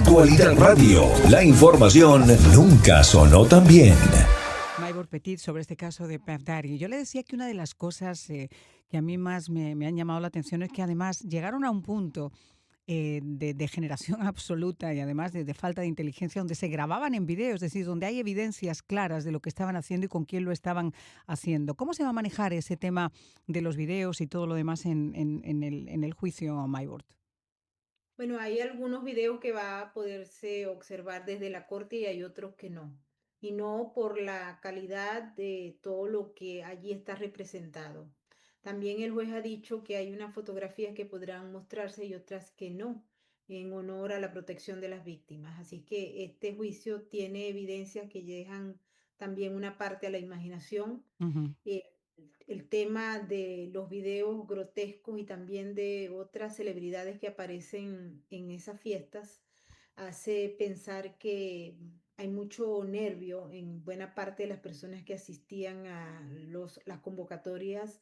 Actualidad Radio. La información nunca sonó tan bien. Maybor Petit sobre este caso de Puff Daddy. Yo le decía que una de las cosas que a mí más me han llamado la atención es que además llegaron a un punto de degeneración absoluta y además de falta de inteligencia donde se grababan en video, es decir, donde hay evidencias claras de lo que estaban haciendo y con quién lo estaban haciendo. ¿Cómo se va a manejar ese tema de los videos y todo lo demás en el juicio, Maybor? Bueno, hay algunos videos que va a poderse observar desde la corte y hay otros que no. Y no por la calidad de todo lo que allí está representado. También el juez ha dicho que hay unas fotografías que podrán mostrarse y otras que no, en honor a la protección de las víctimas. Así que este juicio tiene evidencias que dejan también una parte a la imaginación. Ujú, eh, el tema de los videos grotescos y también de otras celebridades que aparecen en esas fiestas hace pensar que hay mucho nervio en buena parte de las personas que asistían a las convocatorias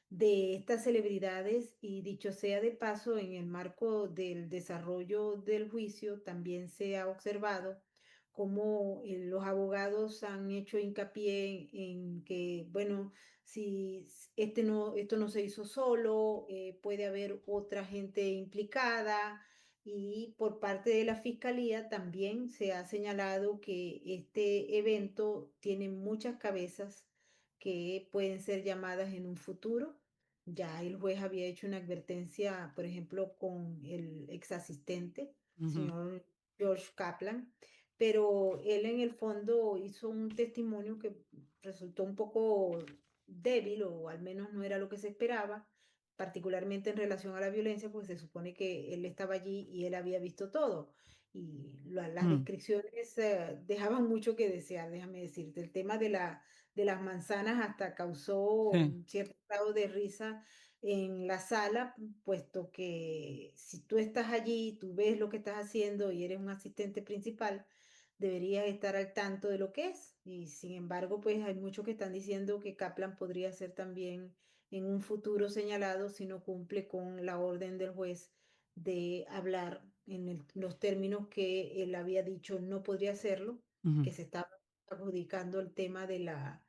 de estas celebridades y dicho sea de paso, en el marco del desarrollo del juicio también se ha observado cómo los abogados han hecho hincapié en que, bueno, si esto no se hizo solo, puede haber otra gente implicada y por parte de la fiscalía también se ha señalado que este evento tiene muchas cabezas que pueden ser llamadas en un futuro. Ya el juez había hecho una advertencia, por ejemplo, con el ex asistente, ujú, señor George Kaplan, pero él en el fondo hizo un testimonio que resultó un poco débil o al menos no era lo que se esperaba, particularmente en relación a la violencia, pues se supone que él estaba allí y él había visto todo. Y las mm, descripciones dejaban mucho que desear, déjame decirte. El tema de las manzanas hasta causó sí. un cierto grado de risa en la sala, puesto que si tú estás allí, tú ves lo que estás haciendo y eres un asistente principal, deberías estar al tanto de lo que es. Y sin embargo, pues hay muchos que están diciendo que Kaplan podría ser también en un futuro señalado si no cumple con la orden del juez de hablar en los términos que él había dicho no podría hacerlo, Ujú, que se estaba adjudicando el tema de la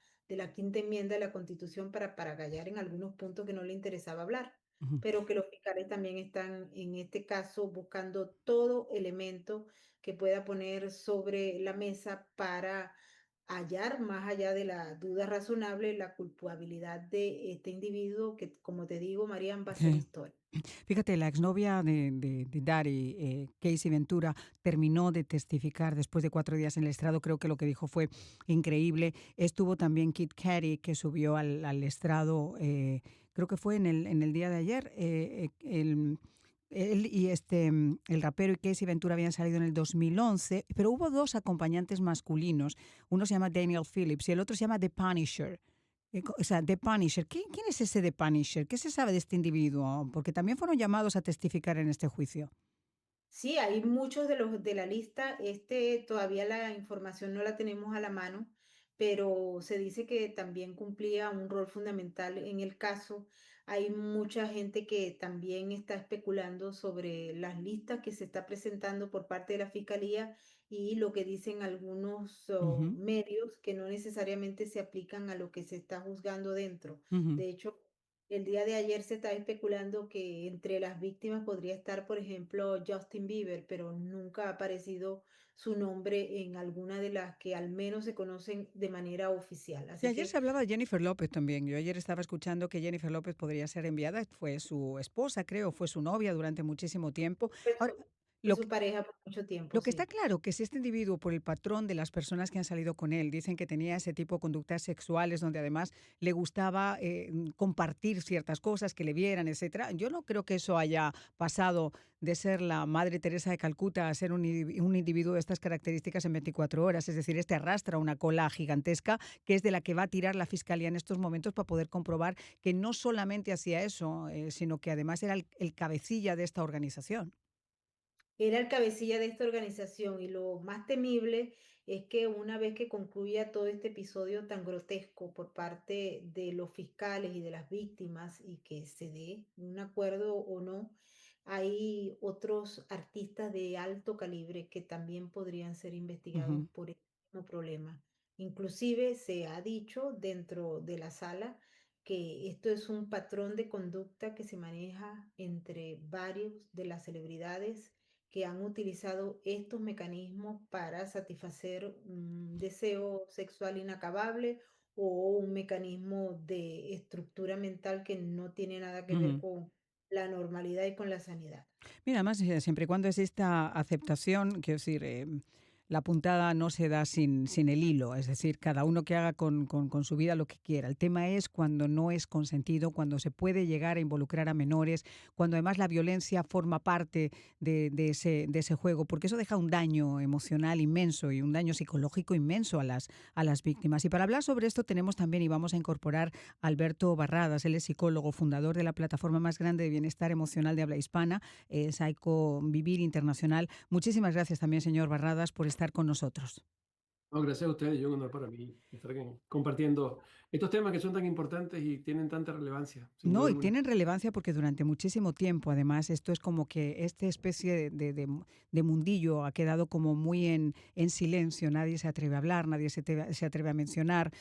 quinta enmienda de la Constitución para callar en algunos puntos que no le interesaba hablar, ujú. pero que los fiscales también están en este caso buscando todo elemento que pueda poner sobre la mesa para hallar, más allá de la duda razonable, la culpabilidad de este individuo que, como te digo, Marian, va a ser Sí. historia. Fíjate, la exnovia de Daddy, Casey Ventura, terminó de testificar después de 4 días en el estrado. Creo que lo que dijo fue increíble. Estuvo también Kid Cudi, que subió al estrado, creo que fue en el día de ayer. Él y el rapero y Casey Ventura habían salido en el 2011, pero hubo dos acompañantes masculinos. Uno se llama Daniel Phillips y el otro se llama The Punisher. O sea, The Punisher. ¿Quién es ese The Punisher? ¿Qué se sabe de este individuo? Porque también fueron llamados a testificar en este juicio. Sí, hay muchos de los de la lista. Este todavía la información no la tenemos a la mano, pero se dice que también cumplía un rol fundamental en el caso. Hay mucha gente que también está especulando sobre las listas que se está presentando por parte de la fiscalía y lo que dicen algunos Ujú, medios que no necesariamente se aplican a lo que se está juzgando dentro. ujú. De hecho, el día de ayer se estaba especulando que entre las víctimas podría estar, por ejemplo, Justin Bieber, pero nunca ha aparecido su nombre en alguna de las que al menos se conocen de manera oficial. Y Así ayer que se hablaba de Jennifer López también. Yo ayer estaba escuchando que Jennifer López podría ser enviada. Fue su esposa, creo, fue su novia durante muchísimo tiempo. Ahora, fue lo, su pareja por mucho tiempo, Lo que está sí. claro que si este individuo, por el patrón de las personas que han salido con él, dicen que tenía ese tipo de conductas sexuales donde además le gustaba compartir ciertas cosas, que le vieran, etcétera. Yo no creo que eso haya pasado de ser la Madre Teresa de Calcuta a ser un individuo de estas características en 24 horas. Es decir, este arrastra una cola gigantesca que es de la que va a tirar la fiscalía en estos momentos para poder comprobar que no solamente hacía eso, sino que además era el cabecilla de esta organización. Era el cabecilla de esta organización y lo más temible es que una vez que concluya todo este episodio tan grotesco por parte de los fiscales y de las víctimas y que se dé un acuerdo o no, hay otros artistas de alto calibre que también podrían ser investigados Ujú, por el mismo problema. Inclusive se ha dicho dentro de la sala que esto es un patrón de conducta que se maneja entre varios de las celebridades que han utilizado estos mecanismos para satisfacer un deseo sexual inacabable o un mecanismo de estructura mental que no tiene nada que ver ujú. con la normalidad y con la sanidad. Mira, además, siempre y cuando exista aceptación, quiero decir, la puntada no se da sin el hilo, es decir, cada uno que haga con su vida lo que quiera. El tema es cuando no es consentido, cuando se puede llegar a involucrar a menores, cuando además la violencia forma parte de ese juego, porque eso deja un daño emocional inmenso y un daño psicológico inmenso a las víctimas. Y para hablar sobre esto tenemos también y vamos a incorporar a Alberto Barradas, él es psicólogo, fundador de la plataforma más grande de bienestar emocional de habla hispana, Saico Vivir Internacional. Muchísimas gracias también, señor Barradas, por estar con nosotros. No, gracias a ustedes y un honor para mí estar compartiendo estos temas que son tan importantes y tienen tanta relevancia, sin duda No, y alguna. tienen relevancia porque durante muchísimo tiempo, además, esto es como que esta especie de mundillo ha quedado como muy en silencio, nadie se atreve a hablar, nadie se atreve a mencionar.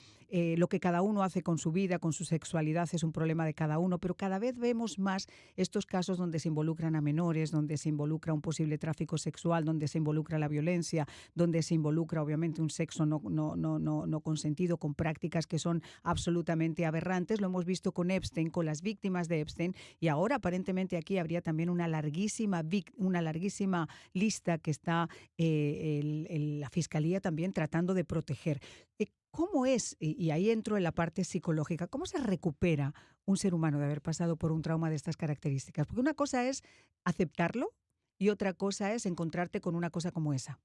Lo que cada uno hace con su vida, con su sexualidad, es un problema de cada uno, pero cada vez vemos más estos casos donde se involucran a menores, donde se involucra un posible tráfico sexual, donde se involucra la violencia, donde se involucra obviamente un sexo no consentido, con prácticas que son absolutamente aberrantes. Lo hemos visto con Epstein, con las víctimas de Epstein, y ahora aparentemente aquí habría también una larguísima lista que está la Fiscalía también tratando de proteger. ¿Cómo es, y ahí entro en la parte psicológica, cómo se recupera un ser humano de haber pasado por un trauma de estas características? Porque una cosa es aceptarlo y otra cosa es encontrarte con una cosa como esa.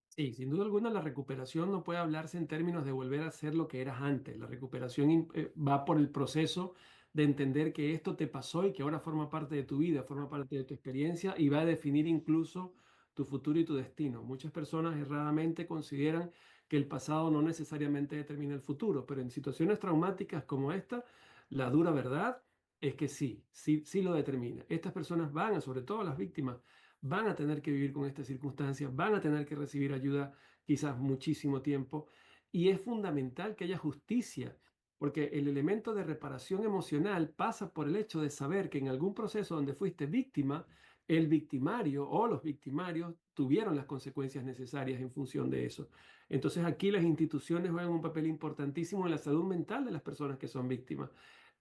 Sí, sin duda alguna la recuperación no puede hablarse en términos de volver a ser lo que eras antes. La recuperación va por el proceso de entender que esto te pasó y que ahora forma parte de tu vida, forma parte de tu experiencia y va a definir incluso tu futuro y tu destino. Muchas personas erradamente consideran que el pasado no necesariamente determina el futuro, pero en situaciones traumáticas como esta, la dura verdad es que sí, sí, sí lo determina. Estas personas van, sobre todo las víctimas, van a tener que vivir con estas circunstancias, van a tener que recibir ayuda quizás muchísimo tiempo. Y es fundamental que haya justicia, porque el elemento de reparación emocional pasa por el hecho de saber que en algún proceso donde fuiste víctima, el victimario o los victimarios tuvieron las consecuencias necesarias en función de eso. Entonces aquí las instituciones juegan un papel importantísimo en la salud mental de las personas que son víctimas.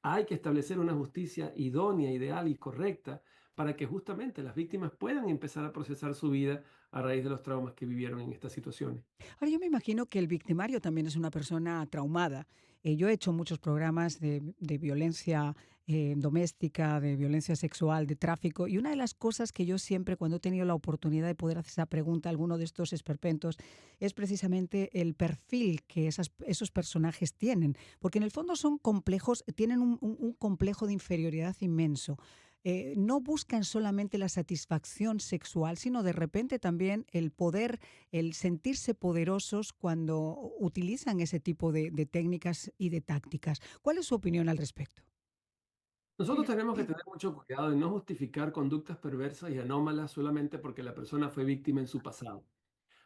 Hay que establecer una justicia idónea, ideal y correcta para que justamente las víctimas puedan empezar a procesar su vida a raíz de los traumas que vivieron en estas situaciones. Ahora, yo me imagino que el victimario también es una persona traumada. Yo he hecho muchos programas de violencia doméstica, de violencia sexual, de tráfico, y una de las cosas que yo siempre, cuando he tenido la oportunidad de poder hacer esa pregunta a alguno de estos esperpentos, es precisamente el perfil que esos personajes tienen, porque en el fondo son complejos, tienen un complejo de inferioridad inmenso. No buscan solamente la satisfacción sexual, sino de repente también el poder, el sentirse poderosos cuando utilizan ese tipo de técnicas y de tácticas. ¿Cuál es su opinión al respecto? Nosotros tenemos que tener mucho cuidado en no justificar conductas perversas y anómalas solamente porque la persona fue víctima en su pasado.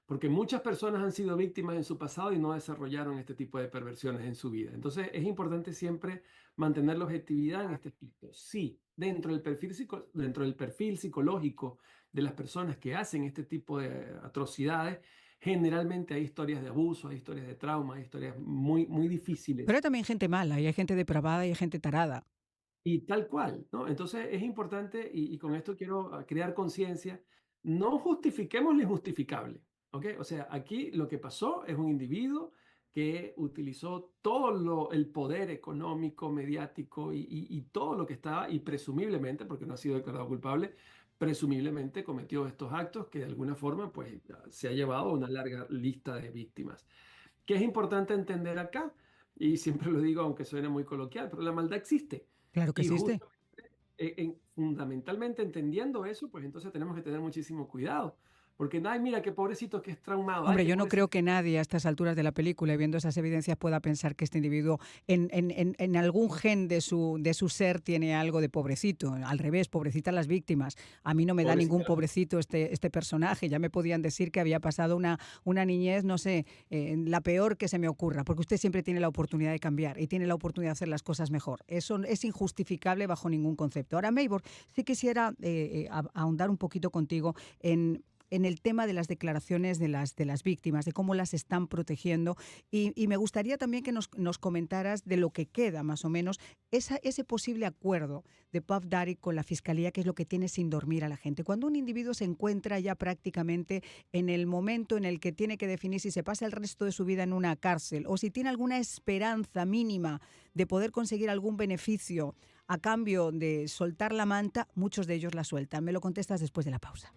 Porque muchas personas han sido víctimas en su pasado y no desarrollaron este tipo de perversiones en su vida. Entonces es importante siempre mantener la objetividad en este aspecto. Sí, dentro del perfil psicológico de las personas que hacen este tipo de atrocidades, generalmente hay historias de abuso, hay historias de trauma, hay historias muy, muy Pero difíciles. hay también gente mala, y hay gente depravada, y hay gente tarada. Y tal cual, ¿no? Entonces es importante, y con esto quiero crear conciencia, no justifiquemos lo injustificable, ¿ok? O sea, aquí lo que pasó es un individuo que utilizó el poder económico, mediático y todo lo que estaba, y presumiblemente, porque no ha sido declarado culpable, presumiblemente cometió estos actos que de alguna forma, pues, se ha llevado a una larga lista de víctimas. ¿Qué es importante entender acá? Y siempre lo digo, aunque suene muy coloquial, pero la maldad existe. Claro que Y existe. justamente, fundamentalmente entendiendo eso, pues entonces tenemos que tener muchísimo cuidado, Porque, ay, mira qué pobrecito que es traumado. Ay, Hombre, qué yo no creo pobrecito. que nadie a estas alturas de la película y viendo esas evidencias pueda pensar que este individuo en algún gen de su ser tiene algo de pobrecito. Al revés, pobrecitas las víctimas. A mí no me da ningún Pobrecita la víctima. pobrecito este personaje. Ya me podían decir que había pasado una niñez, no sé, la peor que se me ocurra, porque usted siempre tiene la oportunidad de cambiar y tiene la oportunidad de hacer las cosas mejor. Eso es injustificable bajo ningún concepto. Ahora, Maybor, sí quisiera ahondar un poquito contigo en el tema de las declaraciones de las víctimas, de cómo las están protegiendo. Y me gustaría también que nos comentaras de lo que queda, más o menos, ese posible acuerdo de Puff Daddy con la Fiscalía, que es lo que tiene sin dormir a la gente. Cuando un individuo se encuentra ya prácticamente en el momento en el que tiene que definir si se pasa el resto de su vida en una cárcel o si tiene alguna esperanza mínima de poder conseguir algún beneficio a cambio de soltar la manta, muchos de ellos la sueltan. Me lo contestas después de la pausa.